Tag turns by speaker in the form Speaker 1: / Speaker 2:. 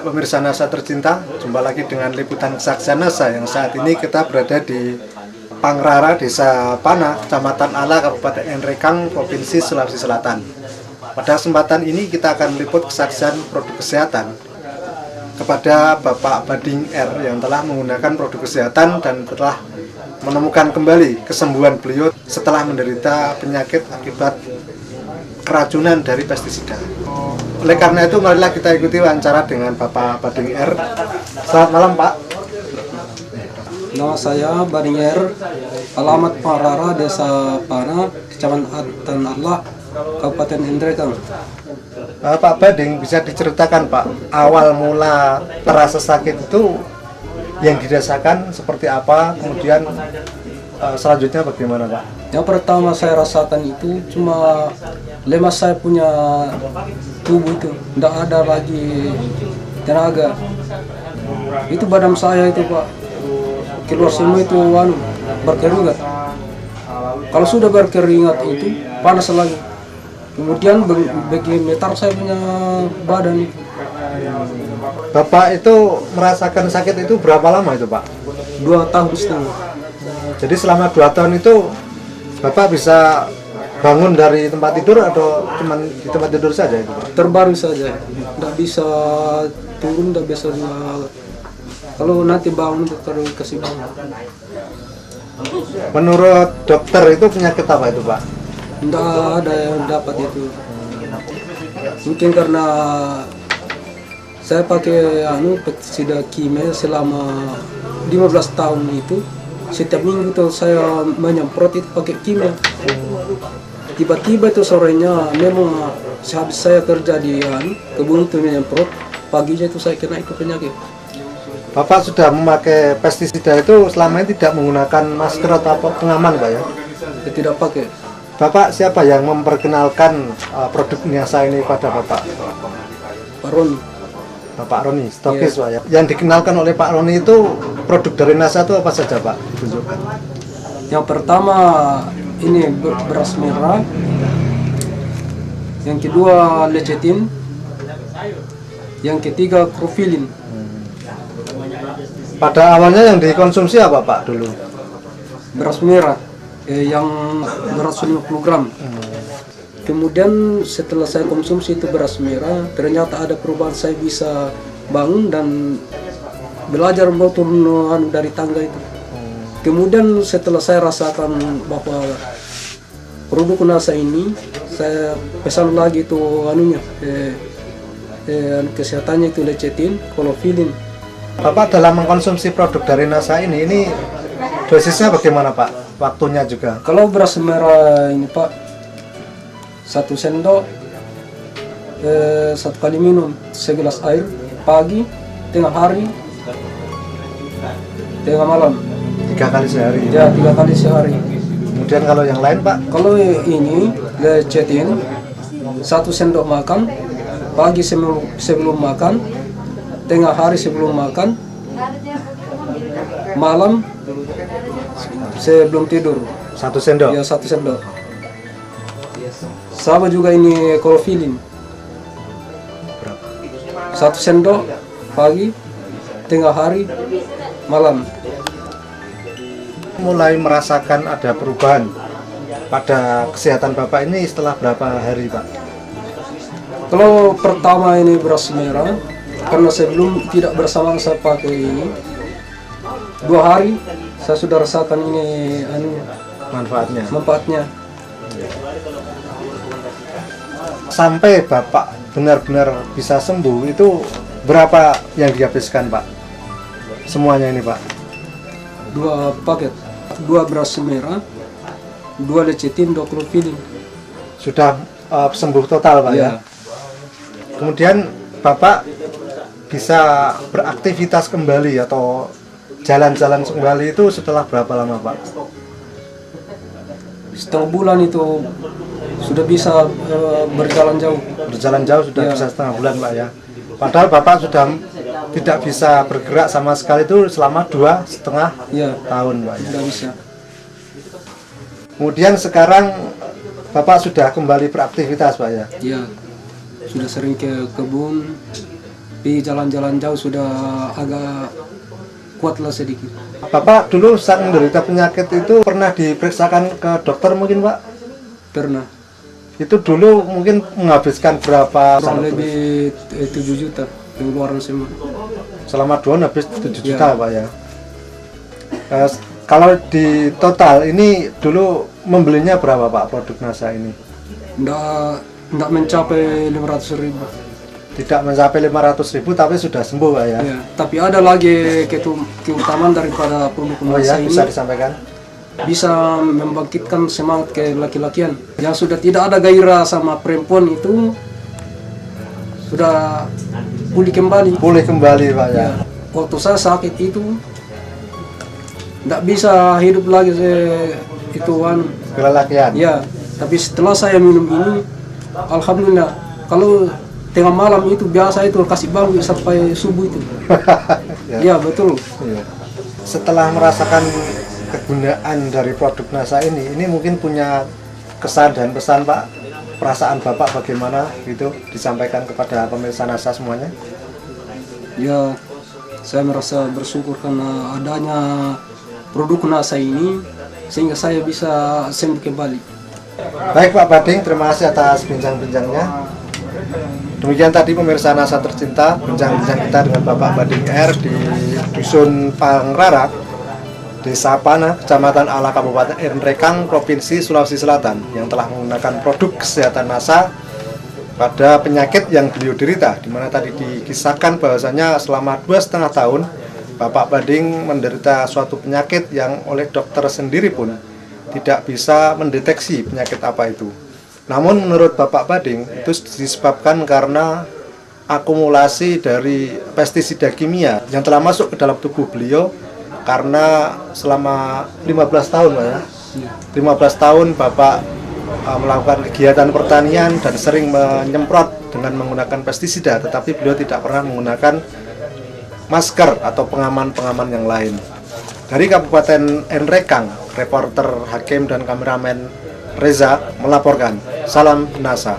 Speaker 1: pemirsa NASA tercinta, jumpa lagi dengan liputan kesaksian NASA yang saat ini kita berada di Pangrara, Desa Pana, Kecamatan Ala, Kabupaten Nrekang, Provinsi Sulawesi Selatan. Pada kesempatan ini kita akan meliput kesaksian produk kesehatan kepada Bapak Bading R yang telah menggunakan produk kesehatan dan telah menemukan kembali kesembuhan beliau setelah menderita penyakit akibat keracunan dari pestisida. Oleh karena itu, marilah kita ikuti wawancara dengan Bapak Bading R. Selamat malam, Pak.
Speaker 2: Nama saya Bading R, alamat Pangrara, Desa Pana, Kecamatan Allah, Kabupaten Nrekang.
Speaker 1: Pak Bading, bisa diceritakan, Pak, awal mula terasa sakit itu yang dirasakan seperti apa, kemudian selanjutnya bagaimana, Pak?
Speaker 2: Yang pertama saya rasakan itu cuma lemas, saya punya tubuh itu tidak ada lagi tenaga. Itu badan saya itu, Pak, keluar semua itu berkeringat. Kalau sudah berkeringat itu panas lagi. Kemudian bergemetar saya punya badan itu.
Speaker 1: Bapak itu merasakan sakit itu berapa lama itu, Pak?
Speaker 2: 2 tahun setengah.
Speaker 1: Jadi selama 2 tahun itu Bapak bisa bangun dari tempat tidur atau cuma di tempat tidur saja itu, Pak?
Speaker 2: Terbaring saja, tidak bisa turun, tidak bisa juga. Kalau nanti bangun terus kasih bangun.
Speaker 1: Menurut dokter itu penyakit apa itu, Pak?
Speaker 2: Tidak ada yang dapat itu. Mungkin karena saya pakai pestisida kimia selama 15 tahun itu. Setiap minggu tuh saya menyemprot itu pakai kimia. Tiba-tiba itu sorenya memang sehabis saya kerja di kebun itu menyemprot, paginya itu saya kena itu penyakit.
Speaker 1: Bapak sudah memakai pestisida itu selama ini tidak menggunakan masker atau pengaman, Pak, ya?
Speaker 2: Saya tidak pakai.
Speaker 1: Bapak siapa yang memperkenalkan produk NASA ini pada Bapak?
Speaker 2: Pak Roni.
Speaker 1: Bapak Roni, stokis, Pak, ya? Yang dikenalkan oleh Pak Roni itu produk dari NASA itu apa saja, Pak? Tunjukkan.
Speaker 2: Yang pertama ini beras merah, yang kedua lecithin, yang ketiga krofilin.
Speaker 1: Pada awalnya yang dikonsumsi apa, Pak, dulu?
Speaker 2: Beras merah yang 150 gram. Kemudian setelah saya konsumsi itu beras merah, ternyata ada perubahan, saya bisa bangun dan belajar mau turun dari tangga itu. Kemudian setelah saya rasakan bahwa produk NASA ini, saya pesan lagi itu kesehatannya itu lecithin, krofilin.
Speaker 1: Bapak dalam mengkonsumsi produk dari NASA ini dosisnya bagaimana, Pak? Waktunya juga?
Speaker 2: Kalau beras merah ini, Pak, 1 sendok 1 kali minum segelas air pagi, tengah hari, tengah malam.
Speaker 1: 3 kali sehari?
Speaker 2: Ya, 3 kali sehari.
Speaker 1: Kemudian kalau yang lain, Pak?
Speaker 2: Kalau ini lecithin 1 sendok makan pagi sebelum makan, tengah hari sebelum makan, malam sebelum tidur.
Speaker 1: 1 sendok?
Speaker 2: Ya, 1 sendok. Sama juga ini krofilin. 1 sendok pagi, tengah hari, malam.
Speaker 1: Mulai merasakan ada perubahan pada kesehatan Bapak ini setelah berapa hari, Pak?
Speaker 2: Kalau pertama ini beras merah, karena sebelum tidak bersama saya pakai ini, 2 hari saya sudah rasakan ini manfaatnya.
Speaker 1: Sampai Bapak benar-benar bisa sembuh itu berapa yang dihabiskan, Pak? Semuanya ini, Pak?
Speaker 2: 2 paket, 2 beras merah, 2 lecithin, 2 krofilin.
Speaker 1: Sudah sembuh total, Pak, ya? Kemudian Bapak bisa beraktivitas kembali atau jalan-jalan kembali itu setelah berapa lama, Pak?
Speaker 2: Setengah bulan itu sudah bisa berjalan jauh.
Speaker 1: Berjalan jauh sudah bisa setengah bulan, Pak, ya? Padahal Bapak sudah tidak bisa bergerak sama sekali itu selama 2,5 tahun, Pak, ya?
Speaker 2: Tidak bisa.
Speaker 1: Kemudian sekarang Bapak sudah kembali beraktivitas, Pak, ya?
Speaker 2: Iya, sudah sering ke kebun, Tapi jalan-jalan jauh sudah agak kuat lah sedikit.
Speaker 1: Bapak dulu saat menderita penyakit itu pernah diperiksakan ke dokter mungkin Pak?
Speaker 2: Pernah.
Speaker 1: Itu dulu mungkin menghabiskan berapa?
Speaker 2: Kurang lebih 7 juta pengeluaran semua.
Speaker 1: Selama 2 tahun habis 7 juta
Speaker 2: Ya.
Speaker 1: Pak ya. Kalau di total ini dulu membelinya berapa Pak produk NASA ini?
Speaker 2: Nggak mencapai 500.000.
Speaker 1: Tidak mencapai 500.000 tapi sudah sembuh Pak ya?
Speaker 2: Ya, tapi ada lagi keutamaan daripada produk
Speaker 1: Oh ya,
Speaker 2: NASA ini.
Speaker 1: bisa disampaikan?
Speaker 2: Bisa membangkitkan semangat ke laki-lakian. Yang sudah tidak ada gairah sama perempuan itu sudah pulih kembali.
Speaker 1: Pulih kembali Pak ya?
Speaker 2: Ya, waktu saya sakit itu tidak bisa hidup lagi
Speaker 1: Kelelakian?
Speaker 2: ya, tapi setelah saya minum ini, alhamdulillah. Kalau tengah malam itu biasa itu kasih bangun sampai subuh itu. Ya betul.
Speaker 1: Iya. Setelah merasakan kegunaan dari produk NASA ini mungkin punya kesan dan pesan Pak, perasaan Bapak bagaimana gitu disampaikan kepada pemirsa NASA semuanya?
Speaker 2: Ya, saya merasa bersyukur karena adanya produk NASA ini sehingga saya bisa sembuh kembali.
Speaker 1: Baik Pak Bading, terima kasih atas bincang-bincangnya. Demikian tadi pemirsa NASA tercinta, bincang-bincang kita dengan Bapak Bading R di Dusun Pangrara, Desa Panah, Kecamatan Ala, Kabupaten Nrekang, Provinsi Sulawesi Selatan, yang telah menggunakan produk kesehatan NASA pada penyakit yang beliau derita, di mana tadi dikisahkan bahwasanya selama 2,5 tahun Bapak Bading menderita suatu penyakit yang oleh dokter sendiri pun tidak bisa mendeteksi penyakit apa itu. Namun menurut Bapak Bading itu disebabkan karena akumulasi dari pestisida kimia yang telah masuk ke dalam tubuh beliau karena selama 15 tahun Pak ya. 15 tahun Bapak melakukan kegiatan pertanian dan sering menyemprot dengan menggunakan pestisida, tetapi beliau tidak pernah menggunakan masker atau pengaman-pengaman yang lain. Dari Kabupaten Nrekang, reporter Hakim dan kameramen Reza melaporkan. Salam NASA.